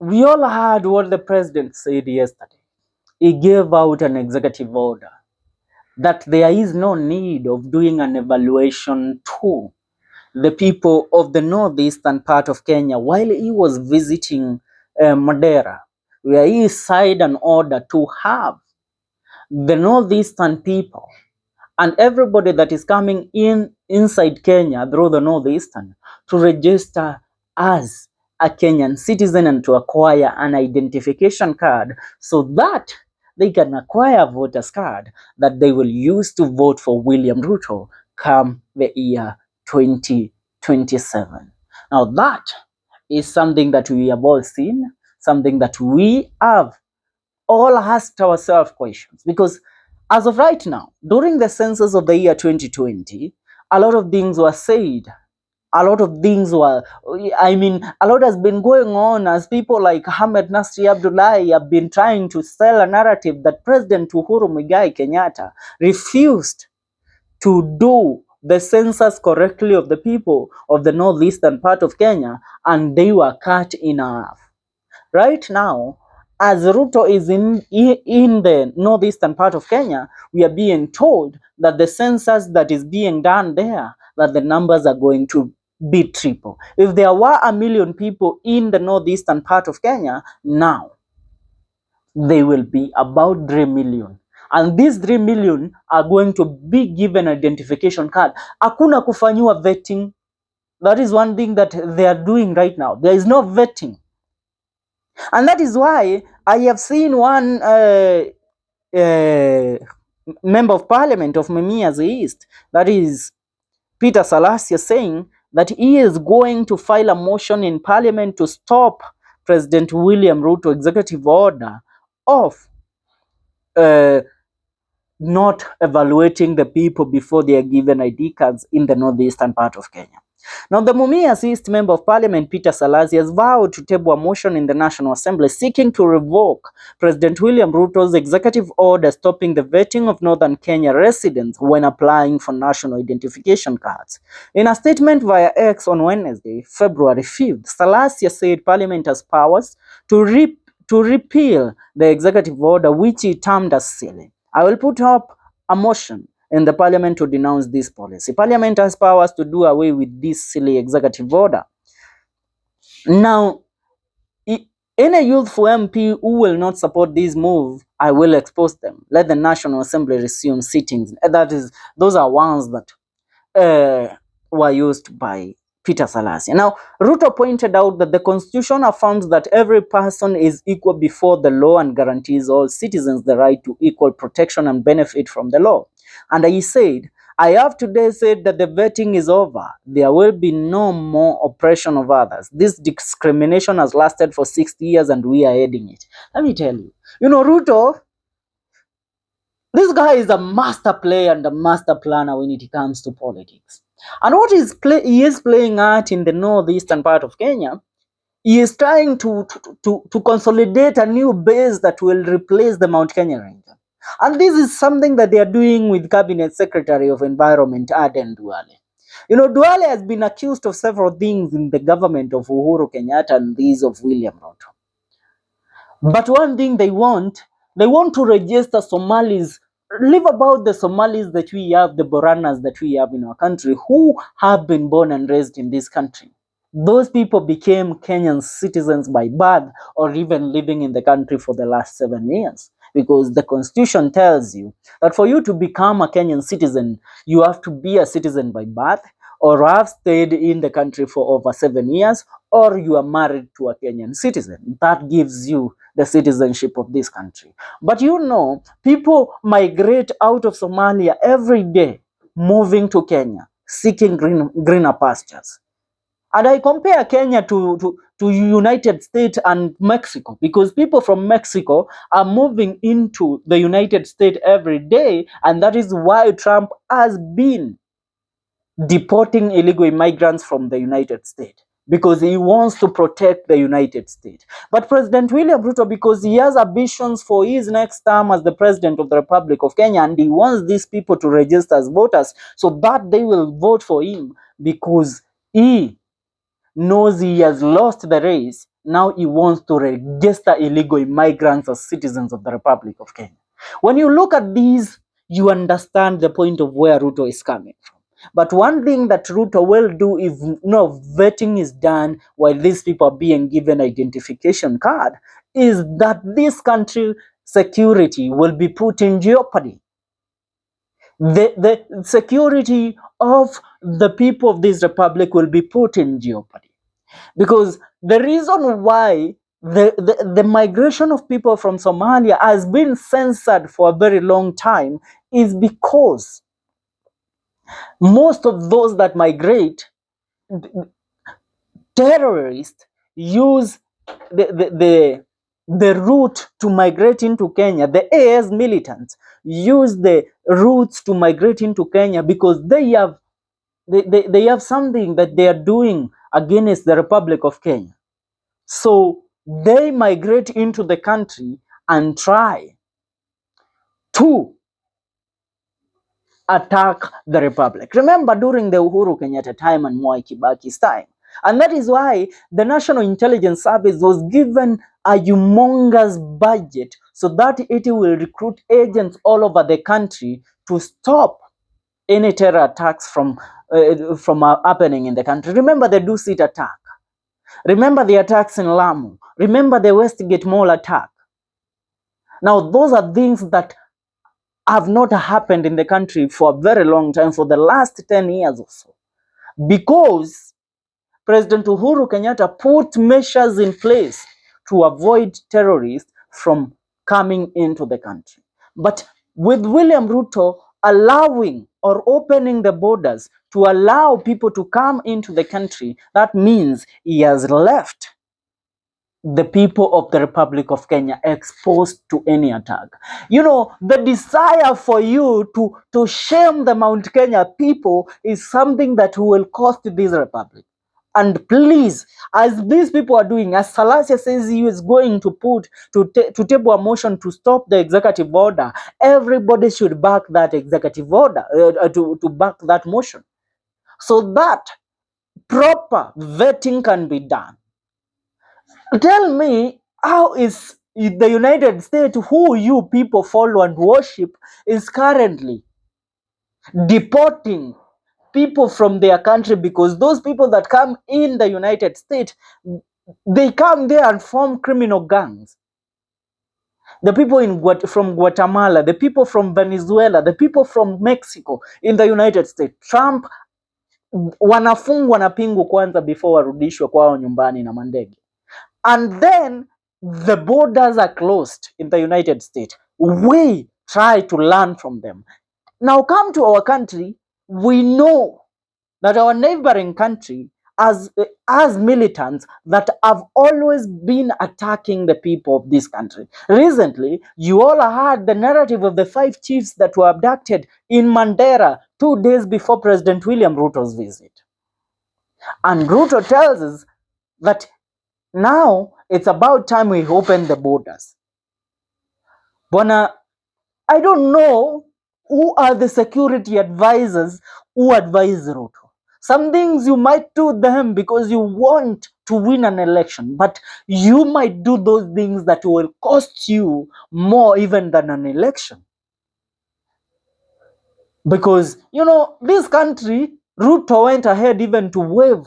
we all heard what the president said yesterday. He gave out an executive order that there is no need of doing an evaluation to the people of the northeastern part of Kenya while he was visiting Madera, where he signed an order to have the northeastern people and everybody that is coming in inside Kenya through the northeastern to register as a Kenyan citizen and to acquire an identification card so that they can acquire a voter's card that they will use to vote for William Ruto come the year 2027. Now that is something that we have all seen, something that we have all asked ourselves questions, because as of right now, during the census of the year 2020, a lot of things were said. A lot of things were, a lot has been going on as people like Ahmed Nasri Abdullahi have been trying to sell a narrative that President Uhuru Muigai Kenyatta refused to do the census correctly of the people of the northeastern part of Kenya, and they were cut in half. Right now, as Ruto is in the northeastern part of Kenya, we are being told that the census that is being done there, that the numbers are going to be triple. If there were 1 million people in the northeastern part of Kenya, now they will be about 3 million. And these 3 million are going to be given identification card. Hakuna kufanyiwa vetting. That is one thing that they are doing right now. There is no vetting. And that is why I have seen one member of parliament of Mumias East, that is Peter Salasya, saying that he is going to file a motion in parliament to stop President William Ruto executive order of not evaluating the people before they are given ID cards in the northeastern part of Kenya. Now, the Mumias East Member of Parliament, Peter Salasya, has vowed to table a motion in the National Assembly seeking to revoke President William Ruto's executive order stopping the vetting of Northern Kenya residents when applying for national identification cards. In a statement via X on Wednesday, February 5th, Salasya said Parliament has powers to repeal the executive order, which he termed as silly. I will put up a motion in the parliament to denounce this policy. Parliament has powers to do away with this silly executive order. Now, any youthful MP who will not support this move, I will expose them. Let the National Assembly resume sittings. That is, those are ones that were used by Peter Salasya. Now, Ruto pointed out that the Constitution affirms that every person is equal before the law and guarantees all citizens the right to equal protection and benefit from the law. And he said, I have today said that the vetting is over. There will be no more oppression of others. This discrimination has lasted for 60 years and we are ending it. Let me tell you, Ruto, this guy is a master player and a master planner when it comes to politics. And what he is playing at in the northeastern part of Kenya, he is trying to consolidate a new base that will replace the Mount Kenya region. And this is something that they are doing with Cabinet Secretary of Environment, Aden Duale. Duale has been accused of several things in the government of Uhuru Kenyatta and these of William Ruto. But one thing they want to register Somalis, live about the Somalis that we have, the Boranas that we have in our country, who have been born and raised in this country. Those people became Kenyan citizens by birth or even living in the country for the last 7 years. Because the Constitution tells you that for you to become a Kenyan citizen, you have to be a citizen by birth, or have stayed in the country for over 7 years, or you are married to a Kenyan citizen. That gives you the citizenship of this country. But people migrate out of Somalia every day, moving to Kenya, seeking greener pastures. And I compare Kenya to United States and Mexico, because people from Mexico are moving into the United States every day, and that is why Trump has been deporting illegal immigrants from the United States, because he wants to protect the United States. But President William Ruto, because he has ambitions for his next term as the President of the Republic of Kenya, and he wants these people to register as voters so that they will vote for him, because he knows he has lost the race, now he wants to register illegal immigrants as citizens of the Republic of Kenya. When you look at these, you understand the point of where Ruto is coming from. But one thing that Ruto will do if no vetting is done while these people are being given identification card is that this country security will be put in jeopardy. The security of the people of this republic will be put in jeopardy. Because the reason why the migration of people from Somalia has been censored for a very long time is because most of those that migrate, terrorists use the route to migrate into Kenya. The AS militants use the routes to migrate into Kenya because they have something that they are doing against the Republic of Kenya. So they migrate into the country and try to attack the Republic. Remember, during the Uhuru Kenyatta time and Mwai Kibaki's time. And that is why the National Intelligence Service was given a humongous budget so that it will recruit agents all over the country to stop any terror attacks from happening in the country. Remember the Dusit attack. Remember the attacks in Lamu. Remember the Westgate Mall attack. Now, those are things that have not happened in the country for a very long time, for the last 10 years or so. Because President Uhuru Kenyatta put measures in place to avoid terrorists from coming into the country. But with William Ruto allowing or opening the borders to allow people to come into the country, that means he has left the people of the Republic of Kenya exposed to any attack. You know, the desire for you to shame the Mount Kenya people is something that will cost this republic. And please, as these people are doing, as Salasia says he is going to put to table a motion to stop the executive order, everybody should back that executive order, to back that motion, so that proper vetting can be done. Tell me, how is the United States, who you people follow and worship, is currently deporting people from their country? Because those people that come in the United States, they come there and form criminal gangs. The people from Guatemala, the people from Venezuela, the people from Mexico in the United States, Trump wanafungwa na pingu kwanza before warudishwe kwao nyumbani na mandege. And then the borders are closed in the United States. We try to learn from them. Now come to our country. We know that our neighboring country has militants that have always been attacking the people of this country. Recently, you all heard the narrative of the 5 chiefs that were abducted in Mandera 2 days before President William Ruto's visit. And Ruto tells us that now it's about time we open the borders. Bona, I don't know who are the security advisors who advise Ruto. Some things you might do them because you want to win an election, but you might do those things that will cost you more even than an election. Because, you know, this country, Ruto went ahead even to waive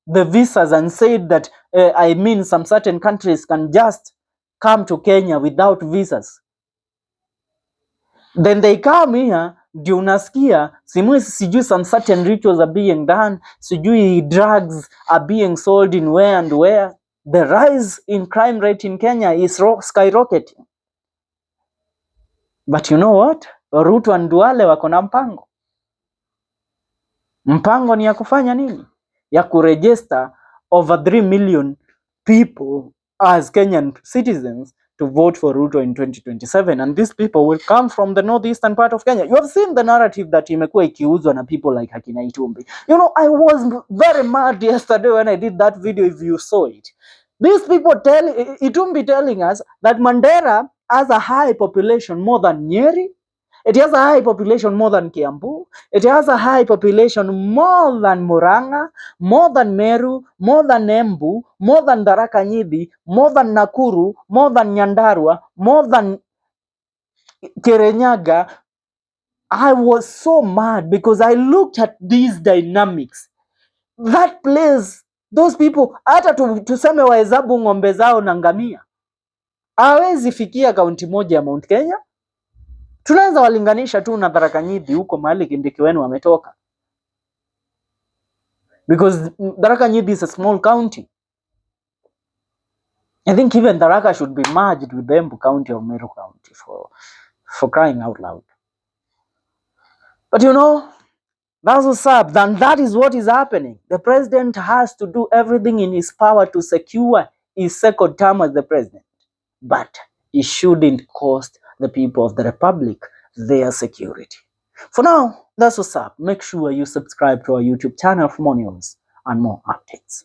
the visas and said that, some certain countries can just come to Kenya without visas. Then they come here, ndio unasikia sijui some certain rituals are being done, sijui drugs are being sold in where and where. The rise in crime rate in Kenya is skyrocketing. But you know what? Ruto and Duale wako na mpango. Mpango ni ya kufanya nini? Ya kuregister over 3 million people as Kenyan citizens to vote for Ruto in 2027, and these people will come from the northeastern part of Kenya. You have seen the narrative that imekuwa ikiuzwa na people like Hakina Itumbi. You know, I was very mad yesterday when I did that video, if you saw it. These people Itumbi telling us that Mandera has a high population, more than Nyeri, It has a high population more than Kiambu. It has a high population more than Murang'a, more than Meru, more than Embu, more than Tharaka Nithi, more than Nakuru, more than Nyandarua, more than Kirinyaga. I was so mad because I looked at these dynamics. That place, those people, hata tuseme wahesabu ng'ombe zao na ngamia, hawezi fikia kaunti moja ya Mount Kenya. Tunaweza walinganisha tu na Tharaka Nithi huko mahali Kindiki wenu wametoka, because Tharaka Nithi is a small county. I think even Tharaka should be merged with the Embu County or Meru County for crying out loud. But you know, that's what's up. Then that is what is happening. The president has to do everything in his power to secure his second term as the president. But it shouldn't cost the people of the republic their security. For now, that's what's up. Make sure you subscribe to our YouTube channel for more news and more updates.